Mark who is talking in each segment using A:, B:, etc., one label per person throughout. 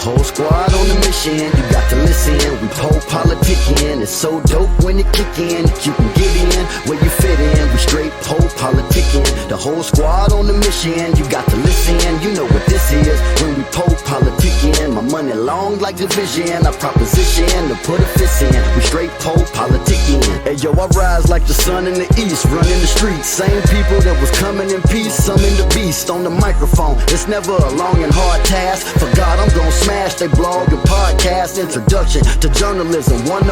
A: whole squad on the mission, you got to listen. We pole politickin', it's so dope when it kick in. You can get in where you fit in. We straight pole politickin', the whole squad on the mission, you got to listen. You know what this is when we pole politickin'. My money long like division, I proposition to put a fist in. We straight pole politickin'. Hey yo, I rise like the sun in the east, running the streets. Same people that was coming in peace, summon the beast on the microphone. It's never a long and hard task. For God, I'm gon' smash they blog and podcast. Introduction to journalism 101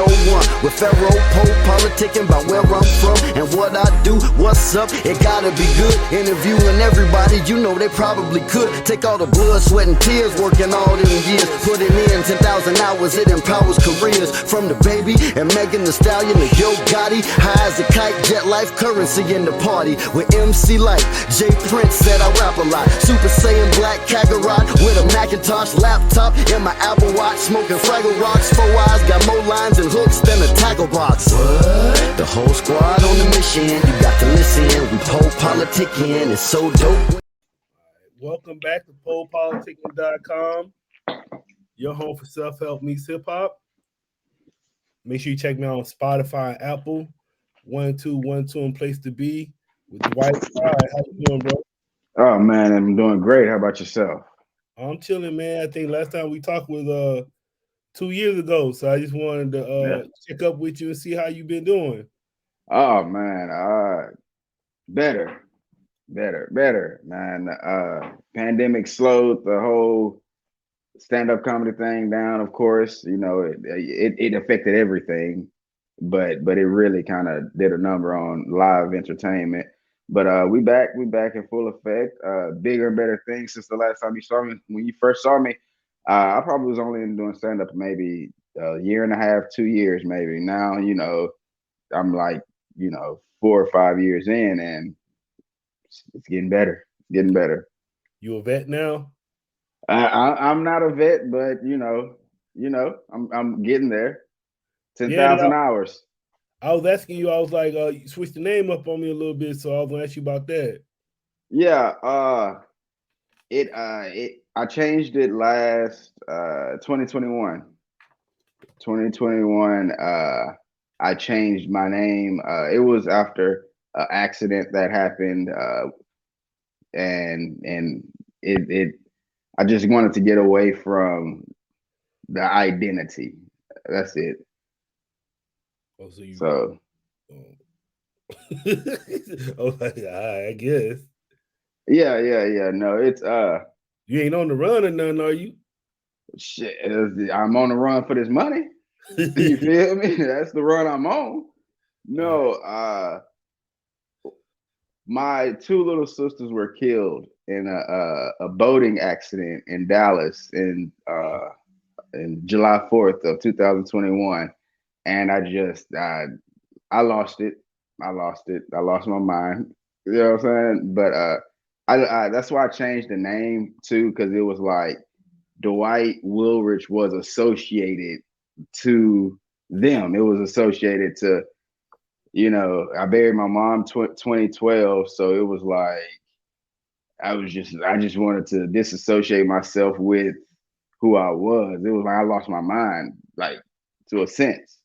A: with Pharaoh Pope, politicking about where I'm from and what I do. What's up? It gotta be good. Interviewing everybody, you know they probably could. Take all the blood, sweat, and tears, working all them years. Putting in 10,000 hours, it empowers careers. From the baby and Megan Thee Stallion to Yo Gotti. High as a kite, jet life, currency in the party. With MC Light, J Prince said I rap a lot. Super Saiyan Black Kakarot with a Macintosh laptop in my Apple Watch. Smoking Fraggle Rocks, 4 eyes, got more lines and hooks than a tackle box. What? The whole squad on the mission, you got to listen. We pole politickin', it's so dope.
B: Welcome back to polepolitickin.com, your home for self-help meets hip-hop. Make sure you check me out on Spotify and Apple. 1212 and place to be with Dwight Pryde. How you doing, bro?
C: Oh man, I'm doing great. How about yourself?
B: I'm chilling, man. I think last time we talked was 2 years ago, so I just wanted to check up with you and see how you been doing.
C: Oh man, better, man. Pandemic slowed the whole stand-up comedy thing down. Of course, you know it affected everything, but it really kind of did a number on live entertainment. But we back in full effect. Bigger and better things since the last time you saw me. When you first saw me, I probably was only doing stand-up maybe a year and a half, 2 years maybe. Now, you know, I'm like, 4 or 5 years in, and it's getting better.
B: You a vet now?
C: I'm not a vet, but I'm getting there. 10,000 hours.
B: I was asking you, I was like, you switched the name up on me a little bit, so I was gonna ask you about that.
C: Yeah, I changed it last 2021. 2021, I changed my name. It was after an accident that happened, and I just wanted to get away from the identity. That's it.
B: Oh, I guess.
C: Yeah. No, it's
B: you ain't on the run or nothing, are you?
C: Shit, I'm on the run for this money. You feel me? That's the run I'm on. No, my 2 little sisters were killed in a boating accident in Dallas in July 4th of 2021. And I lost it. I lost my mind. You know what I'm saying? But I that's why I changed the name too, because it was like Dwight Woolrich was associated to them. It was associated to, I buried my mom 2012, so it was like I just wanted to disassociate myself with who I was. It was like I lost my mind, like, to a sense.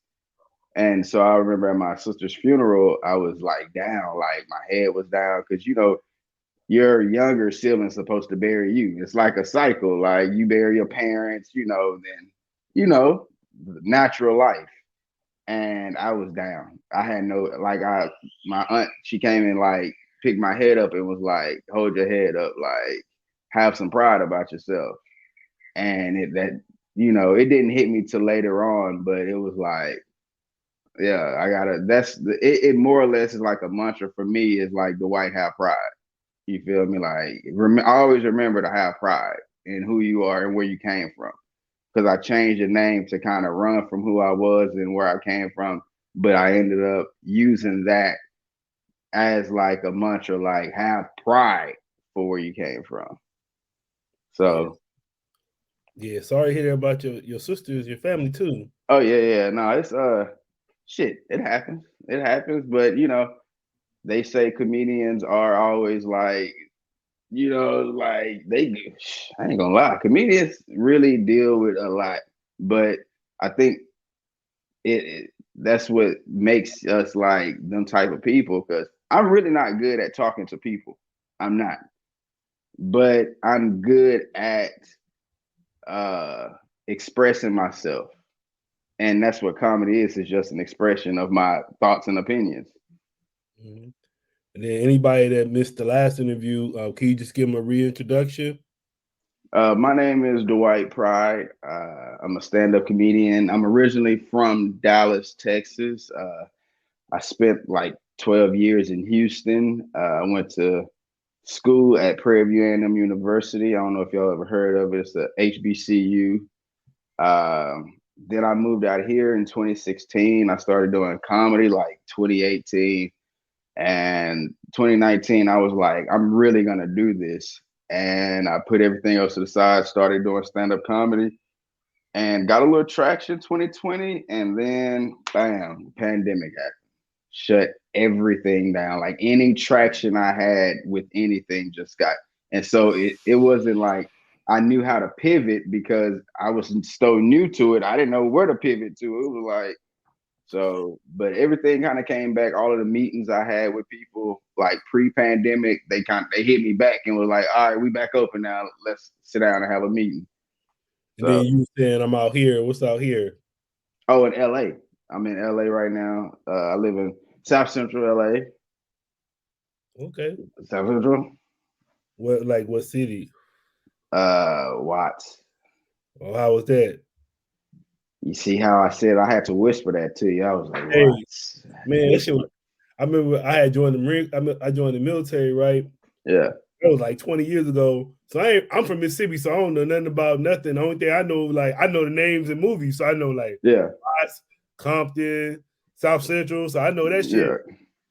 C: And so I remember at my sister's funeral, I was like down, like my head was down, because your younger sibling's supposed to bury you. It's like a cycle. Like you bury your parents, then natural life. And I was down. I had my aunt, she came and like picked my head up and was like, hold your head up, like have some pride about yourself. And it didn't hit me till later on, but it was like, yeah, it more or less is like a mantra for me, is like the white have pride. You feel me? Like, I always remember to have pride in who you are and where you came from. Because I changed the name to kind of run from who I was and where I came from. But I ended up using that as like a mantra, like have pride for where you came from. So.
B: Yeah, sorry to hear about your sisters, your family too.
C: Oh, yeah. No, it's shit, it happens. But they say comedians are always like you know, like I ain't gonna lie, comedians really deal with a lot, but I think that's what makes us like them type of people. Because I'm really not good at talking to people. I'm not, but I'm good at uh expressing myself, and that's what comedy is just an expression of my thoughts and opinions.
B: Mhm. And then anybody that missed the last interview, can you just give them a reintroduction?
C: My name is Dwight Pryde. I'm a stand-up comedian. I'm originally from Dallas, Texas. I spent like 12 years in Houston. I went to school at Prairie View A&M University. I don't know if y'all ever heard of it. It's the HBCU. Then I moved out here in 2016. I started doing comedy like 2018. And 2019, I was like, I'm really going to do this. And I put everything else to the side, started doing stand-up comedy, and got a little traction 2020. And then, bam, pandemic happened. Shut everything down. Like any traction I had with anything just got. And so it wasn't like I knew how to pivot because I was so new to it. I didn't know where to pivot to. It was like, so, but everything kind of came back. All of the meetings I had with people like pre-pandemic, they hit me back and was like, "All right, we back open now. Let's sit down and have a meeting."
B: And then
C: So,
B: you saying I'm out here. What's out here?
C: oh, in LA, I'm in LA right now. I live in South Central LA.
B: Okay.
C: South Central.
B: What city?
C: Watts.
B: Oh, how was that?
C: You see how I said I had to whisper that to you? I was like,
B: Hey,
C: Watts.
B: man, that shit. I remember I had joined the Marine. I joined the military, right?
C: Yeah.
B: That was like 20 years ago. So I'm from Mississippi, so I don't know nothing about nothing. The only thing I know, like, I know the names and movies. So I know like
C: Yeah.
B: Watts, Compton, South Central. So I know that shit.
C: Yeah.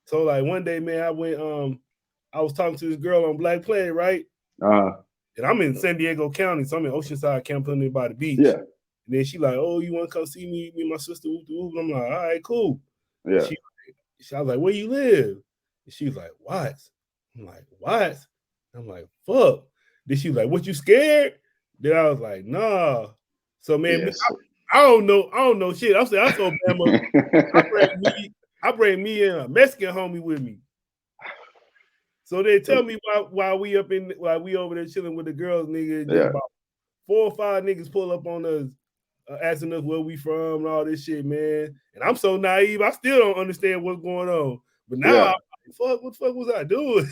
B: So like one day, man, I was talking to this girl on Black Planet, right? And I'm in San Diego County, so I'm in Oceanside, Campton by the beach.
C: Yeah.
B: And then she like, oh, you want to come see me and my sister? And I'm like, all right, cool.
C: Yeah.
B: She I was like, where you live? And she was like, what? I'm like, what? I'm like, fuck. Then she was like, what, you scared? Then I was like, nah. So man,
C: Yes.
B: I don't know shit. I said, I told Bama, I bring me and a Mexican homie with me. So they tell me while we over there chilling with the girls, nigga, just about 4 or 5 niggas pull up on us, asking us where we from and all this shit, man. And I'm so naive, I still don't understand what's going on. But now, I'm like, fuck, what the fuck was I doing?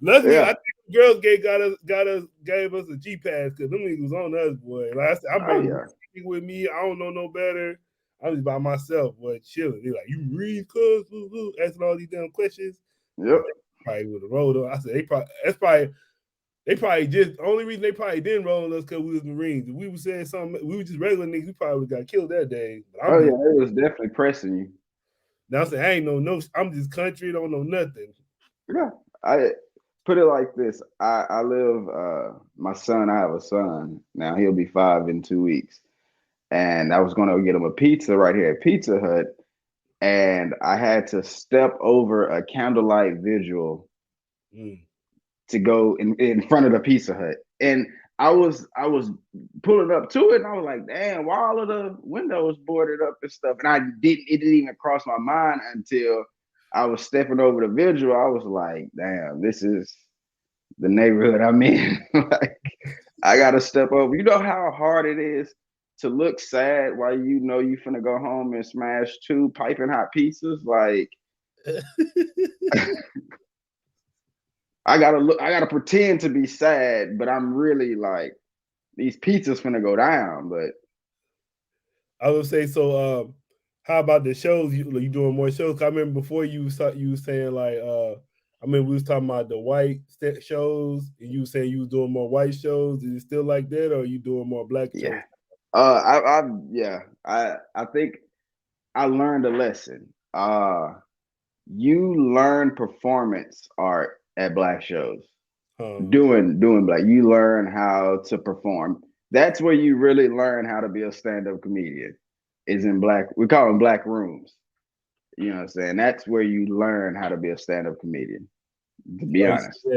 B: Luckily, I think the girls gave us a G pass because them niggas was on us, boy. Like I said, I bring with me. I don't know no better. I'm just by myself, boy, chilling. They're like, you read, cuz, asking all these damn questions.
C: Yep.
B: Probably would have rolled on. I said, they probably just, the only reason they probably didn't roll on us because we was Marines. If we were saying something, we were just regular niggas, we probably would have got killed that day.
C: But it was definitely pressing you.
B: Now I'm saying, I ain't no, I'm just country, don't know nothing.
C: Yeah, I put it like this. I live, my son, I have a son. Now he'll be 5 in 2 weeks. And I was going to get him a pizza right here at Pizza Hut. And I had to step over a candlelight vigil to go in front of the Pizza Hut. And I was pulling up to it, and I was like, damn, why all of the windows boarded up and stuff? And it didn't even cross my mind until I was stepping over the vigil. I was like, damn, this is the neighborhood I'm in. Like, I gotta step over. You know how hard it is to look sad while you know you finna go home and smash 2 piping hot pizzas? Like, I gotta pretend to be sad, but I'm really like, these pizzas finna go down. But
B: I would say so. How about the shows? You doing more shows? I remember before you was saying like, I mean, we was talking about the white shows, and you were saying you was doing more white shows. Is it still like that, or are you doing more black shows?
C: I think I learned a lesson. You learn performance art at black shows. Doing black, you learn how to perform. That's where you really learn how to be a stand-up comedian. Is in black. We call them black rooms. You know what I'm saying? That's where you learn how to be a stand-up comedian. To be honest.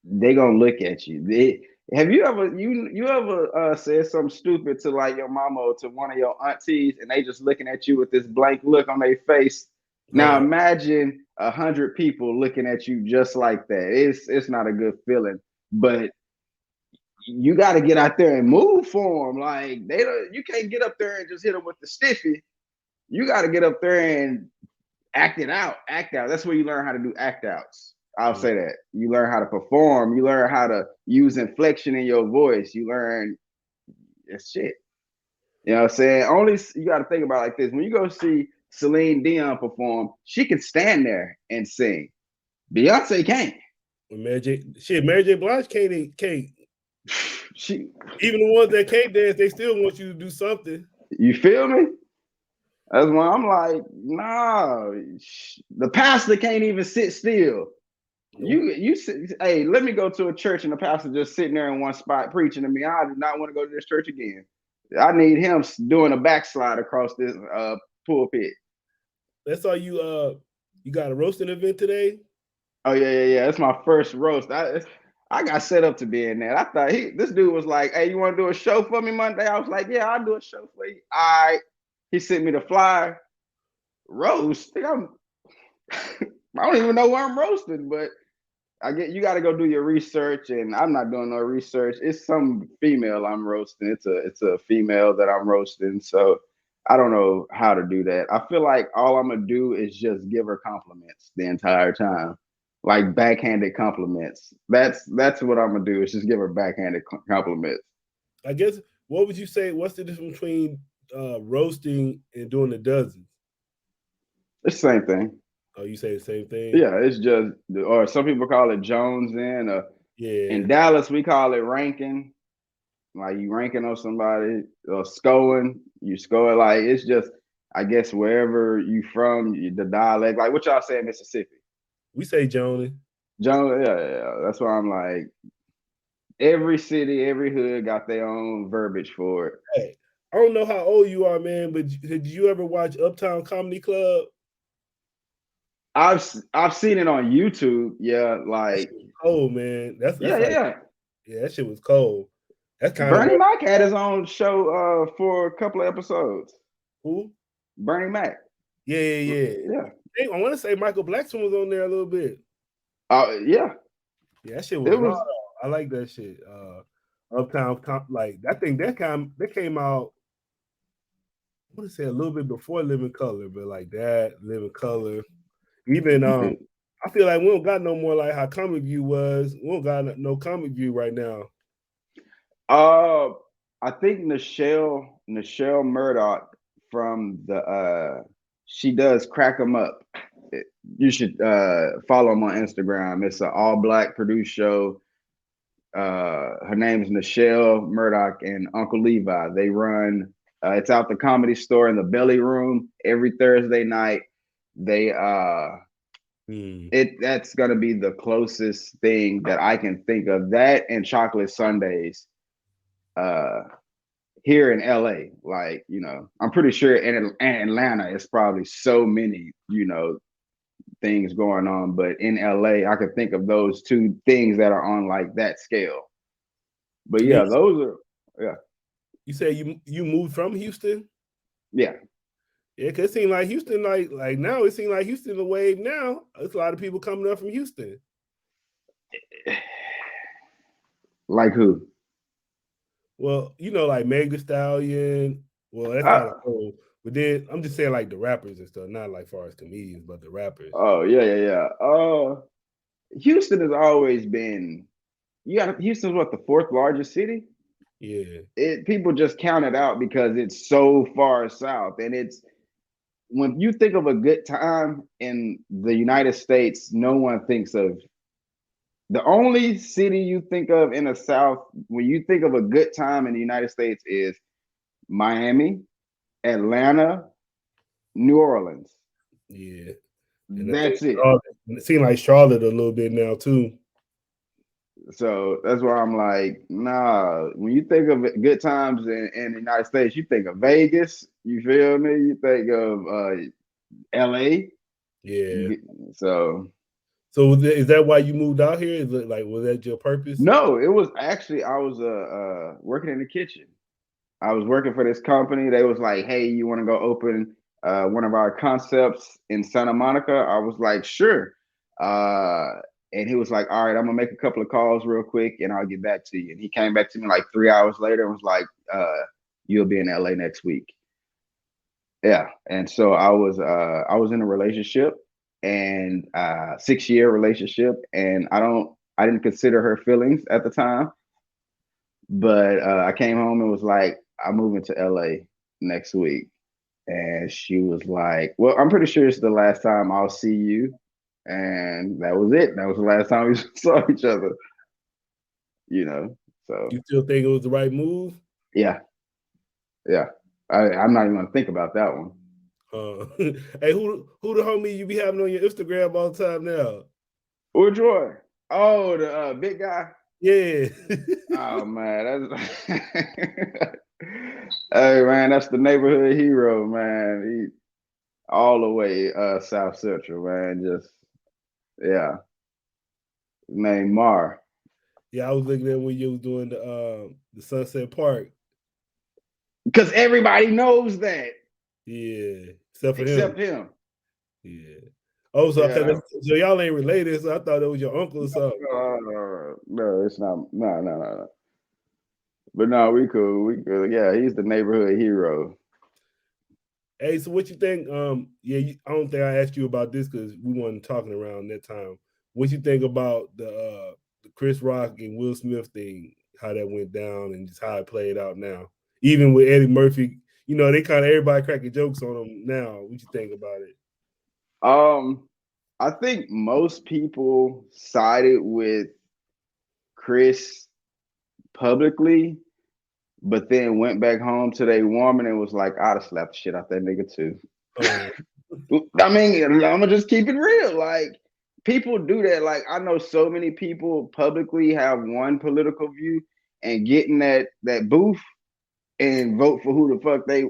C: they gonna look at you. Have you ever said something stupid to like your mama or to one of your aunties, and they just looking at you with this blank look on their face? Now imagine 100 people looking at you just like that. It's not a good feeling, but you got to get out there and move for them. Like you can't get up there and just hit them with the stiffy. You got to get up there and act it out. Act out. That's where you learn how to do act outs. I'll say that. You learn how to perform. You learn how to use inflection in your voice. You learn it's shit. You know what I'm saying? Only you got to think about it like this. When you go see Celine Dion perform, she can stand there and sing. Beyonce can't.
B: Mary J. Blige can't.
C: She
B: Even the ones that can't dance, they still want you to do something.
C: You feel me? That's why I'm like, nah. The pastor can't even sit still. You hey, let me go to a church and the pastor just sitting there in one spot preaching to me. I do not want to go to this church again. I need him doing a backslide across this pulpit.
B: That's all you got a roasting event today?
C: Oh yeah. That's my first roast. I got set up to be in that. I thought this dude was like, hey, you want to do a show for me Monday? I was like, yeah, I'll do a show for you. All right. He sent me the flyer. Roast. I don't even know where I'm roasting, but you got to go do your research, and I'm not doing no research. It's some female I'm roasting. It's a female that I'm roasting, so I don't know how to do that. I feel like all I'm gonna do is just give her compliments the entire time, like backhanded compliments. That's what I'm gonna do. Is just give her backhanded compliments.
B: I guess. What would you say? What's the difference between roasting and doing the dozens?
C: It's the same thing.
B: Oh, you say the same thing?
C: Yeah, it's just, or some people call it Jonesing.
B: Yeah.
C: In Dallas, we call it ranking. Like you ranking on somebody, or scoring. You score, like it's just, I guess wherever you from, the dialect. Like what y'all say in Mississippi?
B: We say Jonesing.
C: Yeah. That's why I'm like, every city, every hood got their own verbiage for it.
B: Hey, I don't know how old you are, man, but did you ever watch Uptown Comedy Club?
C: I've seen it on YouTube. Yeah, like
B: cold, man. That's
C: yeah.
B: Yeah, that shit was cold. That's kind
C: Bernie
B: of
C: Mac had his own show for a couple of episodes.
B: Who?
C: Bernie Mac.
B: Yeah. I want to say Michael Blackson was on there a little bit.
C: Yeah.
B: Yeah, that shit was raw. I like that shit. Uptown, like that thing that came out. I want to say a little bit before Living Color, but like that Living Color. Even I feel like we don't got no more like how Comic View was. We don't got no Comic View right now.
C: I think Nichelle Murdoch from the she does Crack 'em Up. You should follow them on Instagram. It's an all-black produced show. Her name is Nichelle Murdoch and Uncle Levi. They run it's out the Comedy Store in the Belly Room every Thursday night. They that's gonna be the closest thing that I can think of. That and Chocolate Sundays here in LA. Like, you know, I'm pretty sure in Atlanta it's probably so many, you know, things going on, but in LA I could think of those two things that are on like that scale. But yeah, those are
B: You say you moved from Houston?
C: Yeah.
B: Yeah, cause it seems like Houston, like now it seems like Houston the wave now. There's a lot of people coming up from Houston.
C: Like who?
B: Well, you know, like Meg Thee Stallion. Well, that's kind of cool. But then I'm just saying like the rappers and stuff, not like far as comedians, but the rappers.
C: Oh, yeah. Houston has always been, Houston's what, the 4th largest city?
B: Yeah.
C: People just count it out because it's so far south. And it's, when you think of a good time in the United States, no one thinks of, the only city you think of in the South, when you think of a good time in the United States, is Miami, Atlanta, New Orleans.
B: Yeah.
C: And that's it.
B: It seems like Charlotte a little bit now too.
C: So that's why I'm like, nah. When you think of good times in the United States, you think of Vegas. You feel me? You think of LA.
B: Yeah.
C: So
B: So is that why you moved out here? Is it like, was that your purpose?
C: No, it was actually I was working in the kitchen. I was working for this company. They was like, "Hey, you want to go open one of our concepts in Santa Monica?" I was like, "Sure." And he was like, "All right, I'm gonna make a couple of calls real quick, and I'll get back to you." And he came back to me like 3 hours later and was like, "You'll be in LA next week." Yeah, and so I was in a relationship and 6 year relationship, and I didn't consider her feelings at the time, but I came home and was like, I'm moving to LA next week. And she was like, well, I'm pretty sure it's the last time I'll see you. And that was it. That was the last time we saw each other, you know. So
B: You still think it was the right move?
C: yeah, yeah. I'm not even gonna think about that one.
B: Hey, who the homie you be having on your Instagram all the time now?
C: Joy. Oh, the big guy.
B: Yeah.
C: Oh man, that's hey man, that's the neighborhood hero, man. He all the way South Central, man. Just yeah. His name Mar.
B: Yeah, I was looking at when you was doing the Sunset Park.
C: Because everybody knows that.
B: Yeah, except for
C: Except
B: him.
C: him.
B: Yeah. Oh, so,
C: Yeah,
B: so y'all ain't related, so I thought it was your uncle or something.
C: no, it's not. No. But no, we cool. We cool. Yeah, he's the neighborhood hero.
B: Hey, so what you think? Yeah, I don't think I asked you about this because we weren't talking around that time. What you think about the Chris Rock and Will Smith thing? How that went down and just how it played out now? Even with Eddie Murphy, you know, they kind of everybody cracking jokes on him now. What you think about it?
C: I think most people sided with Chris publicly, but then went back home to their woman and was like, I'd have slapped the shit out that nigga too. I mean, I'm gonna just keep it real. Like, people do that. Like, I know so many people publicly have one political view and get in that booth and vote for who the fuck they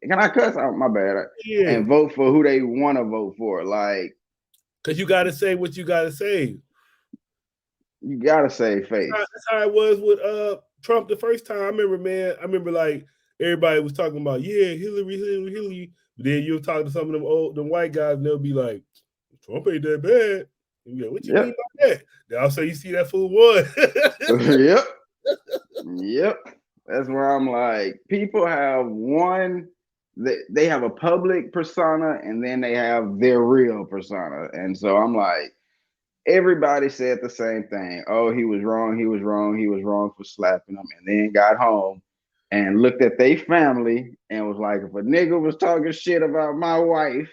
C: can I cuss? Oh, my bad.
B: Yeah,
C: And vote for who they want to vote for. Like,
B: because you got to say what you got to say.
C: you gotta save face.
B: That's how it was with Trump the first time. I remember, man. I remember like everybody was talking about, yeah, Hillary. But then you'll talk to some of them white guys, and they'll be like, Trump ain't that bad. And what you mean by that? Then I'll say, you see that fool won.
C: Yep. That's where I'm like, people have one. They have a public persona, and then they have their real persona, and so I'm like, everybody said the same thing. Oh, he was wrong. He was wrong. He was wrong for slapping him. And then got home and looked at their family and was like, if a nigga was talking shit about my wife,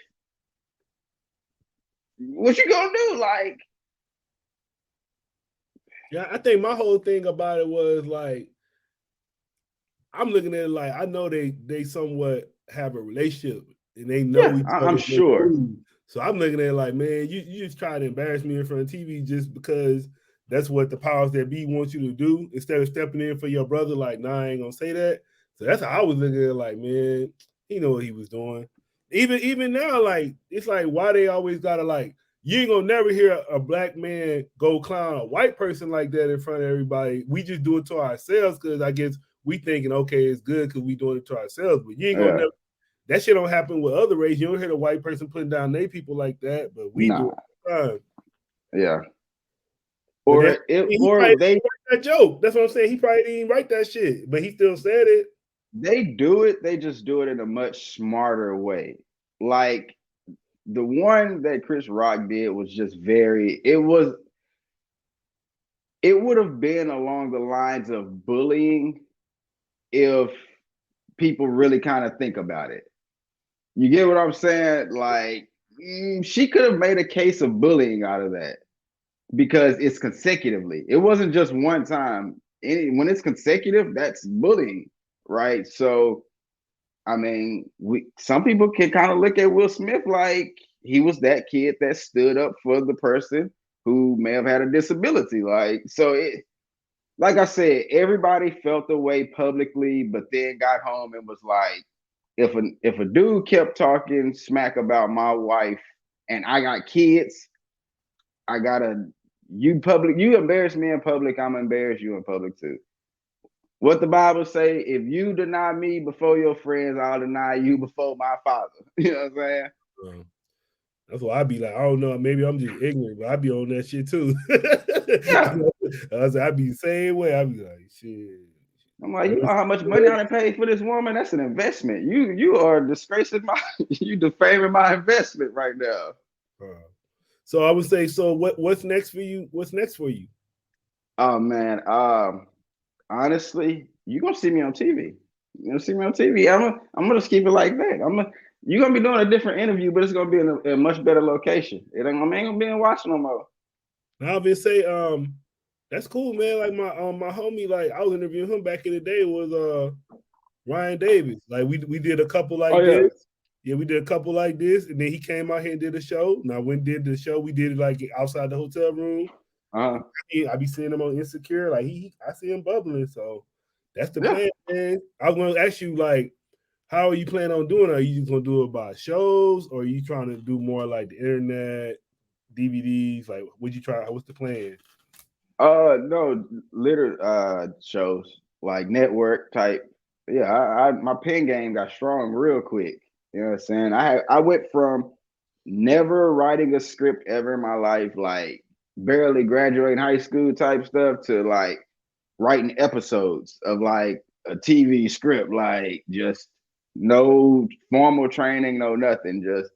C: what you gonna do? Like,
B: yeah, I think my whole thing about it was like, I'm looking at it like, I know they somewhat have a relationship and they know each other.
C: I'm sure.
B: So I'm looking at it like, man, you just try to embarrass me in front of TV just because that's what the powers that be want you to do instead of stepping in for your brother. Like, nah, I ain't gonna say that. So that's how I was looking at it. Like, man, he know what he was doing. Even now, like, it's like, why they always gotta like, you ain't gonna never hear a black man go clown a white person like that in front of everybody. We just do it to ourselves because I guess we thinking, okay, it's good because we doing it to ourselves. But you ain't gonna never. That shit don't happen with other race. You don't hear the white person putting down their people like that, but we do it all the time.
C: Yeah.
B: Or they write that joke. That's what I'm saying. He probably didn't write that shit, but he still said it.
C: They do it. They just do it in a much smarter way. Like, the one that Chris Rock did was just it would have been along the lines of bullying if people really kind of think about it. You get what I'm saying? Like, she could have made a case of bullying out of that because it's consecutively. It wasn't just one time. When it's consecutive, that's bullying, right? So, I mean, some people can kind of look at Will Smith like he was that kid that stood up for the person who may have had a disability. Like, so like I said, everybody felt the way publicly, but then got home and was like, if a dude kept talking smack about my wife and I got kids, I gotta you embarrass me in public, I'm gonna embarrass you in public too. What the Bible say, if you deny me before your friends, I'll deny you before my Father. You know what I'm saying?
B: That's why I be like, I don't know, maybe I'm just ignorant, but I be on that shit too.
C: Yeah.
B: I be the same way. I be like, shit.
C: I'm like, you know how much money I done paid for this woman? That's an investment. You are disgracing you defaming my investment right now.
B: So I would say, so what's next for you? What's next for you?
C: Oh man, honestly, you're gonna see me on TV. You're gonna see me on TV. I'm gonna just keep it like that. You're gonna be doing a different interview, but it's gonna be in a much better location. It ain't gonna be in Washington no more.
B: I'll just say, that's cool, man. Like my homie, like I was interviewing him back in the day was Ryan Davis. Like we did a couple like this. Yeah, we did a couple like this, and then he came out here and did a show. Now when did the show, we did it like outside the hotel room. I be seeing him on Insecure. Like I see him bubbling. So that's the plan, man. I was gonna ask you, like, how are you planning on doing it? Are you just gonna do it by shows, or are you trying to do more like the internet, DVDs? Like, what's the plan?
C: No, literally shows like network type. Yeah, I my pen game got strong real quick. You know what I'm saying? I went from never writing a script ever in my life, like barely graduating high school type stuff, to like writing episodes of like a TV script, like just no formal training, no nothing, just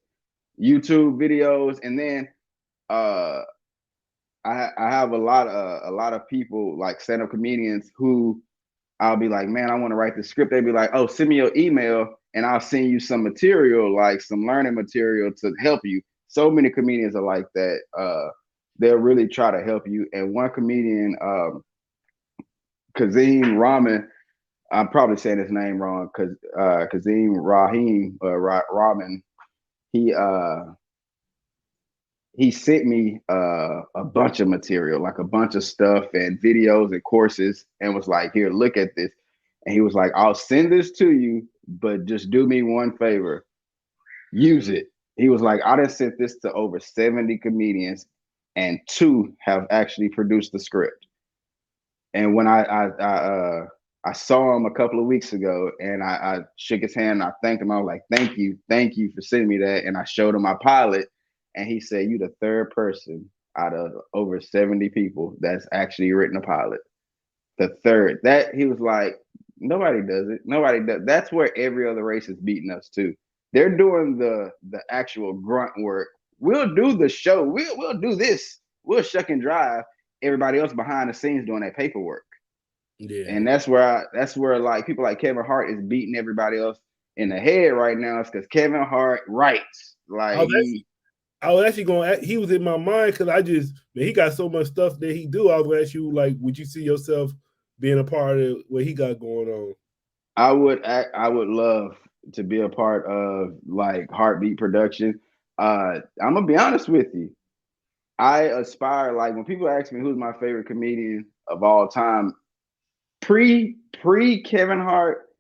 C: YouTube videos. And then I have a lot of people, like stand-up comedians, who I'll be like, man, I want to write the script. They'd be like, oh, send me your email and I'll send you some material, like some learning material to help you. So many comedians are like that. They'll really try to help you. And one comedian, Kazim Rahman, I'm probably saying his name wrong, because Kazim Rahman, he sent me a bunch of material, like a bunch of stuff and videos and courses, and was like, here, look at this. And he was like, I'll send this to you, but just do me one favor, use it. He was like, I done sent this to over 70 comedians and 2 have actually produced the script. And when I saw him a couple of weeks ago, and I shook his hand and I thanked him. I was like, thank you for sending me that. And I showed him my pilot, and he said, you the third person out of over 70 people that's actually written a pilot. The third. That he was like, nobody does it. Nobody does. That's where every other race is beating us too. They're doing the actual grunt work. We'll do the show. We'll do this. We'll shuck and drive. Everybody else behind the scenes doing that paperwork. Yeah. And that's where like people like Kevin Hart is beating everybody else in the head right now. It's because Kevin Hart writes. Like
B: I was actually going. He was in my mind because he got so much stuff that he do. I was going to ask you, like, would you see yourself being a part of what he got going on?
C: I would love to be a part of like Heartbeat Production. I'm gonna be honest with you. I aspire, like when people ask me who's my favorite comedian of all time, pre Kevin Hart,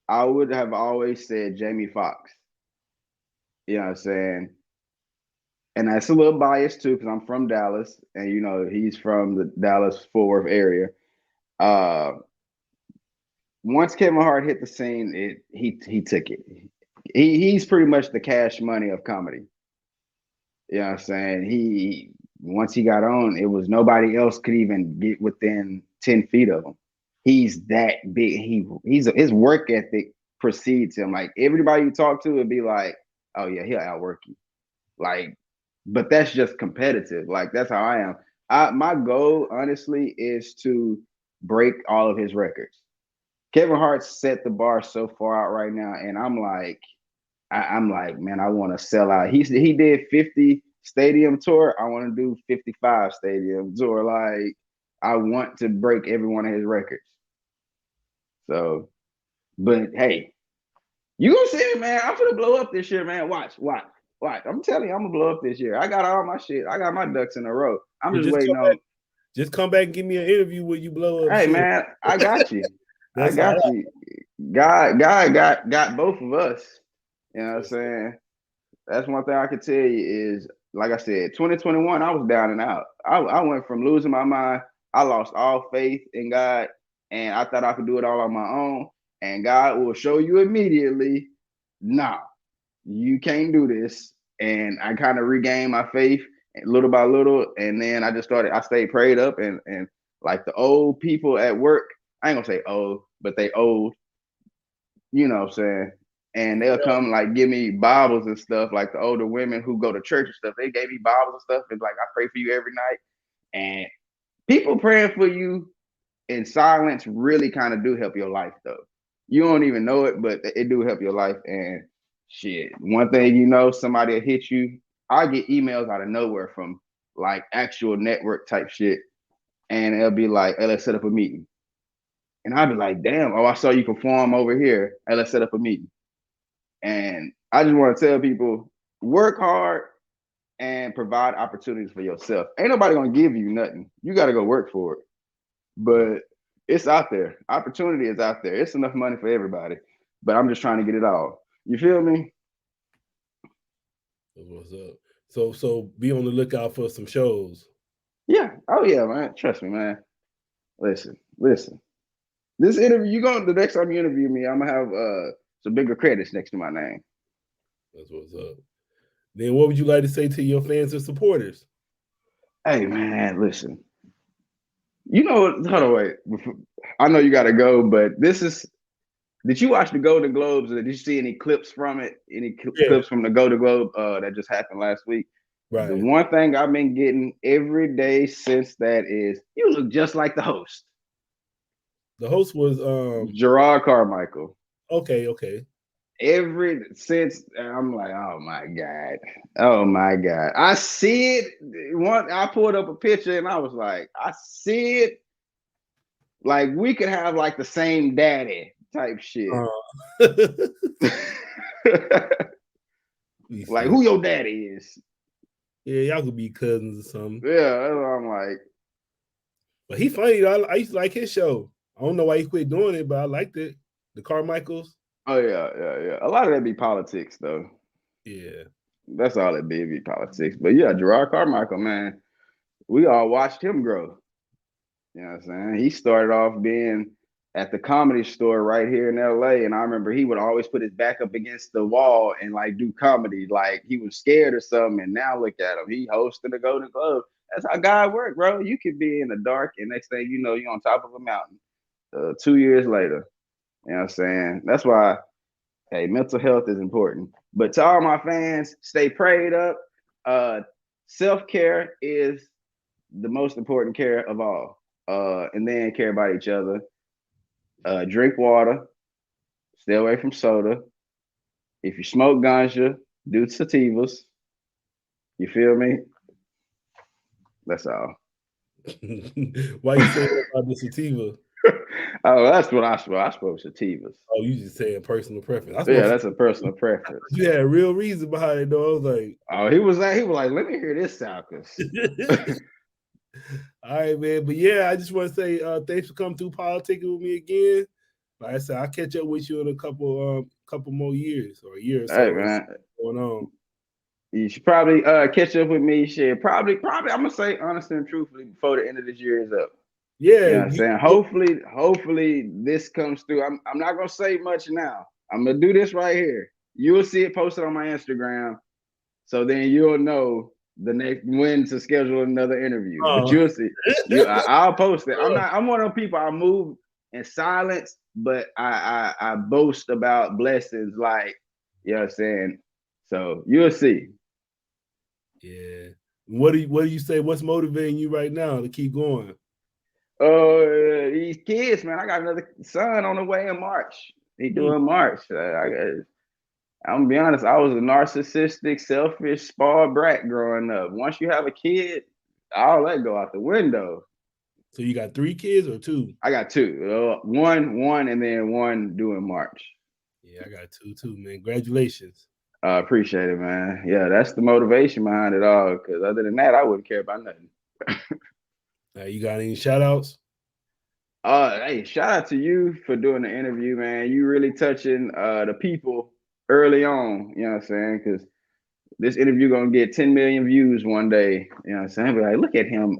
C: I would have always said Jamie Foxx. You know what I'm saying? And that's a little biased too, because I'm from Dallas, and you know he's from the Dallas-Fort Worth area. Once Kevin Hart hit the scene, he took it. He's pretty much the Cash Money of comedy. You know what I'm saying? Once he got on, it was nobody else could even get within 10 feet of him. He's that big. His work ethic precedes him. Like everybody you talk to would be like, oh yeah, he'll outwork you. Like, but that's just competitive. Like that's how I am. My goal, honestly, is to break all of his records. Kevin Hart set the bar so far out right now, and I'm like, man, I want to sell out. He did 50 stadium tour. I want to do 55 stadium tour. Like, I want to break every one of his records. So, but hey, you gonna see me, man. I'm gonna blow up this year, man. Watch. I'm telling you, I'm gonna blow up this year. I got all my shit. I got my ducks in a row. I'm just waiting on.
B: Just come back and give me an interview where you blow up.
C: Hey, shit. Man, I got you. I got you. God got both of us. You know what I'm saying? That's one thing I can tell you is like I said, 2021, I was down and out. I went from losing my mind. I lost all faith in God, and I thought I could do it all on my own. And God will show you immediately, nah, you can't do this. And I kind of regained my faith little by little. And then I stayed prayed up, and like the old people at work, I ain't gonna say old, but they old, you know what I'm saying? And they'll come like give me Bibles and stuff, like the older women who go to church and stuff. They gave me Bibles and stuff. And like, I pray for you every night. And people praying for you in silence really kind of do help your life, though. You don't even know it, but it do help your life. And shit, one thing you know, somebody will hit you. I get emails out of nowhere from like actual network type shit. And they'll be like, hey, let's set up a meeting. And I'll be like, damn, I saw you perform over here. Hey, let's set up a meeting. And I just want to tell people, work hard and provide opportunities for yourself. Ain't nobody gonna give you nothing. You got to go work for it. But it's out there. Opportunity is out there. It's enough money for everybody. But I'm just trying to get it all. You feel me?
B: What's up? So be on the lookout for some shows.
C: Yeah. Oh yeah, man. Trust me, man. Listen. This interview, the next time you interview me, I'm gonna have some bigger credits next to my name.
B: That's what's up. Then what would you like to say to your fans and supporters?
C: Hey man, listen. You know what? Hold on, wait. I know you gotta go, but did you watch the Golden Globes? Or did you see any clips from it? Any clips from the Golden Globe that just happened last week?
B: Right.
C: The one thing I've been getting every day since that is you look just like the host.
B: The host was
C: Gerard Carmichael.
B: Okay.
C: Since I'm like, oh my God. I see it. I pulled up a picture and I was like, I see it. Like we could have like the same daddy type shit. Like who your daddy is.
B: Yeah, y'all could be cousins or something.
C: Yeah, that's what I'm like.
B: But he funny. I used to like his show. I don't know why he quit doing it, but I liked it. The Carmichaels.
C: Oh yeah. A lot of that be politics though.
B: Yeah.
C: That's all it be politics. But yeah, Gerard Carmichael, man, we all watched him grow. You know what I'm saying? He started off being at the Comedy Store right here in LA. And I remember he would always put his back up against the wall and like do comedy. Like he was scared or something. And now look at him. He hosting the Golden Globe. That's how God works, bro. You could be in the dark and next thing you know, you're on top of a mountain 2 years later. You know what I'm saying? That's why, hey, mental health is important. But to all my fans, stay prayed up. Self-care is the most important care of all. And then care about each other. Drink water. Stay away from soda. If you smoke ganja, do sativas. You feel me? That's all.
B: Why you saying that about the sativa?
C: Oh, that's what I spoke. I spoke sativas.
B: Oh, you just saying personal preference.
C: That's a personal preference.
B: You had a real reason behind it, though. I was like,
C: oh, he was like, let me hear this sound.
B: All right, man. But yeah, I just want to say thanks for coming through Politickin with me again. Like I said, I'll catch up with you in a couple more years or a year or so.
C: Hey, man.
B: Going on.
C: You should probably catch up with me. Shit, probably. I'm gonna say honestly and truthfully before the end of this year is up.
B: Yeah,
C: you know what I'm saying. Hopefully this comes through. I'm not gonna say much now. I'm gonna do this right here. You will see it posted on my Instagram, so then you'll know the next when to schedule another interview. But you'll see. I'll post it. I'm one of those people. I move in silence, but I boast about blessings. Like you know what I'm saying. So you'll see.
B: Yeah. What do you say? What's motivating you right now to keep going?
C: These kids, man. I got another son on the way in March. He doing March. I'm gonna be honest. I was a narcissistic, selfish, spoiled brat growing up. Once you have a kid, all that go out the window.
B: So you got 3 kids or 2?
C: I got 2. One, and then one due in March.
B: Yeah, I got 2 too, man. Congratulations.
C: I appreciate it, man. Yeah, that's the motivation behind it all. Because other than that, I wouldn't care about nothing.
B: You got any shout outs?
C: Hey, shout out to you for doing the interview, man. You really touching the people early on, you know what I'm saying? Because this interview gonna get 10 million views one day. You know what I'm saying? But like, look at him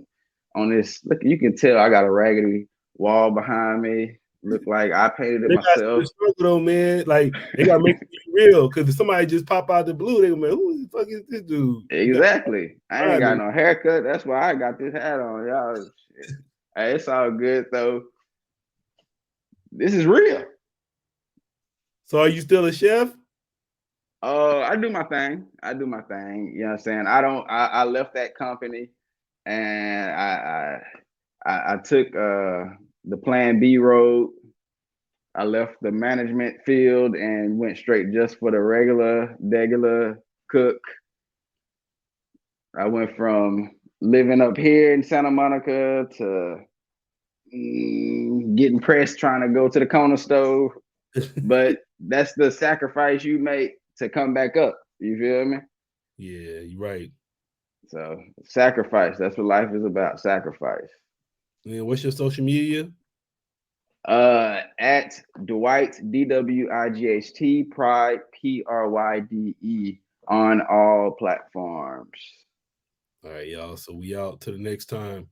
C: on this. Look, you can tell I got a raggedy wall behind me. Look like I painted it
B: They got
C: myself.
B: to struggle though, man. Like they gotta make it real, because if somebody just pop out the blue, they gonna be like, who the fuck is this dude?
C: Exactly. I ain't got
B: Right.
C: no haircut. That's why I got this hat on, y'all. Shit. Hey, it's all good though. This is real.
B: So are you still a chef?
C: I do my thing. You know what I'm saying? I left that company and I took the plan B road. I left the management field and went straight just for the regular cook. I went from living up here in Santa Monica to getting pressed trying to go to the corner stove. But that's the sacrifice you make to come back up. You feel me?
B: Yeah, you're right.
C: So sacrifice. That's what life is about. Sacrifice.
B: Man, what's your social media?
C: At Dwight DWIGHT Pryde PRYDE on all platforms.
B: All right, y'all. So we out till the next time.